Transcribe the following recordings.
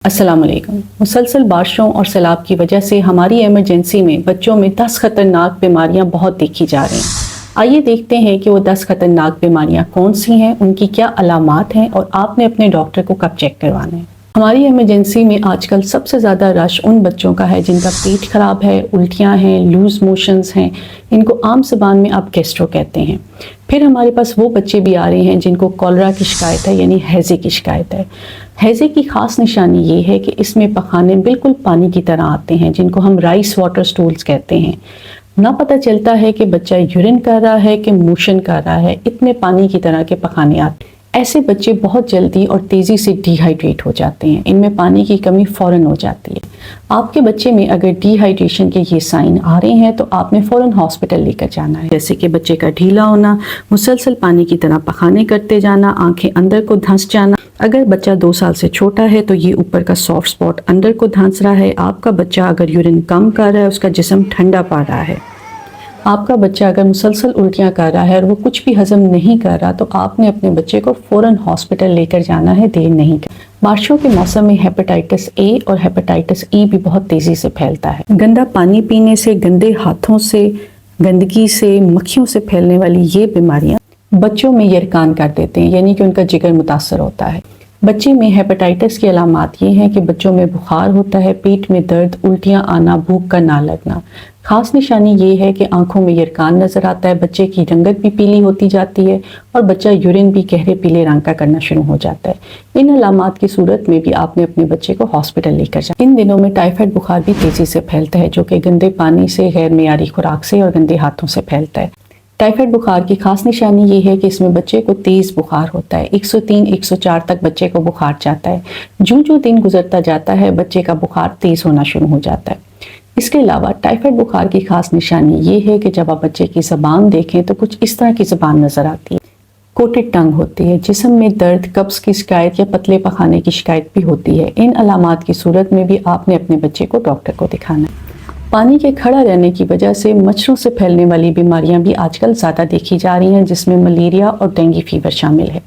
السلام علیکم۔ مسلسل بارشوں اور سیلاب کی وجہ سے ہماری ایمرجنسی میں بچوں میں 10 خطرناک بیماریاں بہت دیکھی جا رہی ہیں۔ آئیے دیکھتے ہیں کہ وہ 10 خطرناک بیماریاں کون سی ہیں، ان کی کیا علامات ہیں اور آپ نے اپنے ڈاکٹر کو کب چیک کروانا ہے۔ ہماری ایمرجنسی میں آج کل سب سے زیادہ رش ان بچوں کا ہے جن کا پیٹ خراب ہے، الٹیاں ہیں، لوز موشنز ہیں، ان کو عام زبان میں آپ گیسٹرو کہتے ہیں۔ پھر ہمارے پاس وہ بچے بھی آ رہے ہیں جن کو کولرا کی شکایت ہے، یعنی ہیضے کی شکایت ہے۔ ہیضے کی خاص نشانی یہ ہے کہ اس میں پخانے بالکل پانی کی طرح آتے ہیں، جن کو ہم رائس واٹر سٹولز کہتے ہیں۔ نہ پتہ چلتا ہے کہ بچہ یورین کر رہا ہے کہ موشن کر رہا ہے، اتنے پانی کی طرح کے پخانے آتے ہیں۔ ایسے بچے بہت جلدی اور تیزی سے ڈی ہائیڈریٹ ہو جاتے ہیں، ان میں پانی کی کمی فوراً ہو جاتی ہے۔ آپ کے بچے میں اگر ڈی ہائیڈریشن کے یہ سائن آ رہے ہیں تو آپ نے فوراً ہاسپٹل لے کر جانا ہے، جیسے کہ بچے کا ڈھیلا ہونا، مسلسل پانی کی طرح پخانے کرتے جانا، آنکھیں اندر کو دھنس جانا۔ اگر بچہ 2 سال سے چھوٹا ہے تو یہ اوپر کا سافٹ سپاٹ اندر کو دھنس رہا ہے۔ آپ کا بچہ اگر یورین کم کر رہا ہے، اس کا جسم ٹھنڈا پڑ رہا ہے۔ آپ کا بچہ اگر مسلسل الٹیاں کر رہا ہے اور وہ کچھ بھی ہضم نہیں کر رہا تو آپ نے اپنے بچے کو فوراً ہاسپٹل لے کر جانا ہے، دیر نہیں کرنا۔ بارشوں کے موسم میں ہیپاٹائٹس اے اور ہیپاٹائٹس ای بھی بہت تیزی سے پھیلتا ہے۔ گندا پانی پینے سے، گندے ہاتھوں سے، گندگی سے، مکھیوں سے پھیلنے والی یہ بیماریاں بچوں میں یرکان کر دیتے ہیں، یعنی کہ ان کا جگر متاثر ہوتا ہے۔ بچے میں ہیپاٹائٹس کی علامات یہ ہیں کہ بچوں میں بخار ہوتا ہے، پیٹ میں درد، الٹیاں آنا، بھوک کا نہ لگنا۔ خاص نشانی یہ ہے کہ آنکھوں میں یرکان نظر آتا ہے، بچے کی رنگت بھی پیلی ہوتی جاتی ہے اور بچہ یورین بھی گہرے پیلے رنگ کا کرنا شروع ہو جاتا ہے۔ ان علامات کی صورت میں بھی آپ نے اپنے بچے کو ہاسپٹل لے کر جانا۔ ان دنوں میں ٹائیفائڈ بخار بھی تیزی سے پھیلتا ہے، جو کہ گندے پانی سے، غیر معیاری خوراک سے اور گندے ہاتھوں سے پھیلتا ہے۔ ٹائیفائڈ بخار کی خاص نشانی یہ ہے کہ اس میں بچے کو تیز بخار ہوتا ہے، 103 104 تک بچے کو بخار جاتا ہے۔ جو دن گزرتا جاتا ہے بچے کا بخار تیز ہونا شروع ہو جاتا ہے۔ اس کے علاوہ ٹائیفائڈ بخار کی خاص نشانی یہ ہے کہ جب آپ بچے کی زبان دیکھیں تو کچھ اس طرح کی زبان نظر آتی ہے، کوٹڈ ٹنگ ہوتی ہے، جسم میں درد، قبض کی شکایت یا پتلے پخانے کی شکایت بھی ہوتی ہے۔ ان علامات کی صورت میں بھی آپ نے اپنے بچے کو ڈاکٹر کو دکھانا ہے۔ پانی کے کھڑا رہنے کی وجہ سے مچھروں سے پھیلنے والی بیماریاں بھی آج کل زیادہ دیکھی جا رہی ہیں، جس میں ملیریا اور ڈینگی فیور شامل ہے۔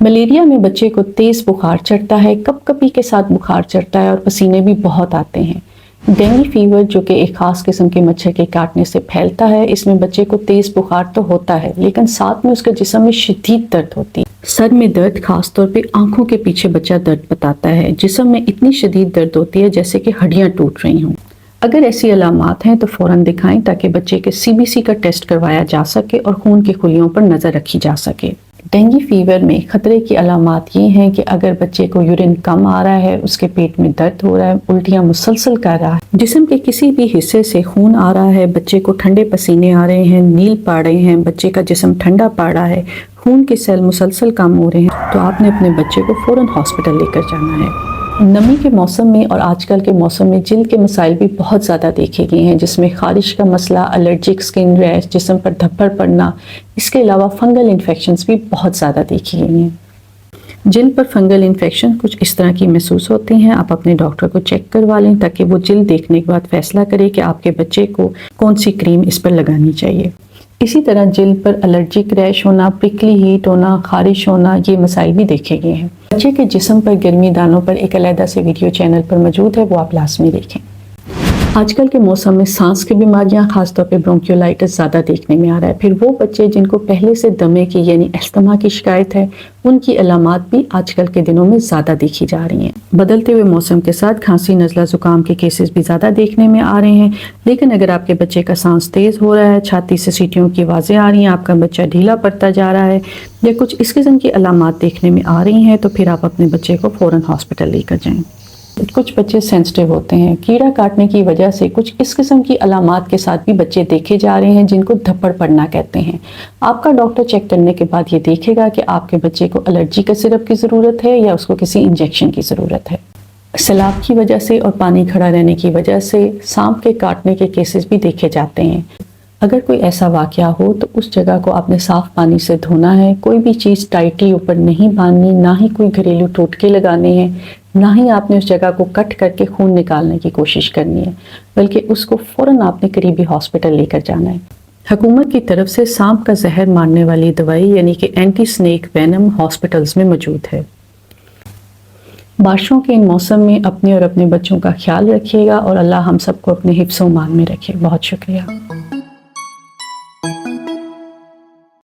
ملیریا میں بچے کو تیز بخار چڑھتا ہے، کپ کپی کے ساتھ بخار چڑھتا ہے اور پسینے بھی بہت آتے ہیں۔ ڈینگی فیور، جو کہ ایک خاص قسم کے مچھر کے کاٹنے سے پھیلتا ہے، اس میں بچے کو تیز بخار تو ہوتا ہے لیکن ساتھ میں اس کے جسم میں شدید درد ہوتی ہے۔ سر میں درد، خاص طور پہ آنکھوں کے پیچھے بچہ درد بتاتا ہے، جسم میں اتنی شدید درد ہوتی ہے جیسے کہ ہڈیاں ٹوٹ رہی ہوں۔ اگر ایسی علامات ہیں تو فوراً دکھائیں تاکہ بچے کے CBC کا ٹیسٹ کروایا جا سکے اور خون کی خلیوں پر نظر رکھی جا سکے۔ ڈینگی فیور میں خطرے کی علامات یہ ہیں کہ اگر بچے کو یورین کم آ رہا ہے، اس کے پیٹ میں درد ہو رہا ہے، الٹیاں مسلسل کر رہا ہے، جسم کے کسی بھی حصے سے خون آ رہا ہے، بچے کو ٹھنڈے پسینے آ رہے ہیں، نیل پڑ رہے ہیں، بچے کا جسم ٹھنڈا پڑ رہا ہے، خون کے سیل مسلسل کم ہو رہے ہیں، تو آپ نے اپنے بچے کو فوراً ہاسپٹل لے کر جانا ہے۔ نمی کے موسم میں اور آج کل کے موسم میں جلد کے مسائل بھی بہت زیادہ دیکھے گئے ہیں، جس میں خارش کا مسئلہ، الرجک سکن ریش، جسم پر دھبڑ پڑنا، اس کے علاوہ فنگل انفیکشنز بھی بہت زیادہ دیکھی گئی ہیں۔ جلد پر فنگل انفیکشن کچھ اس طرح کی محسوس ہوتی ہیں، آپ اپنے ڈاکٹر کو چیک کروا لیں تاکہ وہ جلد دیکھنے کے بعد فیصلہ کرے کہ آپ کے بچے کو کون سی کریم اس پر لگانی چاہیے۔ اسی طرح جلد پر الرجک ریش ہونا، پرکلی ہیٹ ہونا، خارش ہونا، یہ مسائل بھی دیکھے گئے ہیں۔ بچے کے جسم پر گرمی دانوں پر ایک علیحدہ سے ویڈیو چینل پر موجود ہے، وہ آپ لازمی دیکھیں۔ آج کل کے موسم میں سانس کی بیماریاں، خاص طور پہ برونکیولائٹس زیادہ دیکھنے میں آ رہا ہے۔ پھر وہ بچے جن کو پہلے سے دمے کی یعنی استھما کی شکایت ہے، ان کی علامات بھی آج کل کے دنوں میں زیادہ دیکھی جا رہی ہیں۔ بدلتے ہوئے موسم کے ساتھ کھانسی، نزلہ، زکام کے کیسز بھی زیادہ دیکھنے میں آ رہے ہیں، لیکن اگر آپ کے بچے کا سانس تیز ہو رہا ہے، چھاتی سے سیٹیوں کی آوازیں آ رہی ہیں، آپ کا بچہ ڈھیلا پڑتا جا رہا ہے یا کچھ اس قسم کی علامات دیکھنے میں آ رہی ہیں، تو پھر آپ اپنے بچے کو فوراً ہاسپٹل لے کر جائیں۔ کچھ بچے سینسٹیو ہوتے ہیں، کیڑا کاٹنے کی وجہ سے کچھ اس قسم کی علامات کے ساتھ بھی بچے دیکھے جا رہے ہیں جن کو دھپڑ پڑنا کہتے ہیں۔ آپ کا ڈاکٹر چیک کرنے کے بعد یہ دیکھے گا کہ آپ کے بچے کو الرجی کا سرپ کی ضرورت ہے یا اس کو کسی انجیکشن کی ضرورت ہے۔ سیلاب کی وجہ سے اور پانی کھڑا رہنے کی وجہ سے سانپ کے کاٹنے کے کیسز بھی دیکھے جاتے ہیں۔ اگر کوئی ایسا واقعہ ہو تو اس جگہ کو آپ نے صاف پانی سے دھونا ہے، کوئی بھی چیز ٹائٹلی اوپر نہیں باندھنی، نہ ہی کوئی گھریلو ٹوٹکے لگانے ہیں، نہ ہی آپ نے اس جگہ کو کٹ کر کے خون نکالنے کی کوشش کرنی ہے، بلکہ اس کو فوراً آپ نے قریبی ہاسپٹل لے کر جانا ہے۔ حکومت کی طرف سے سانپ کا زہر مارنے والی دوائی یعنی کہ اینٹی سنیک وینم ہاسپٹلز میں موجود ہے۔ بارشوں کے ان موسم میں اپنے اور اپنے بچوں کا خیال رکھیے گا اور اللہ ہم سب کو اپنے حفظ و امان میں رکھے. بہت شکریہ.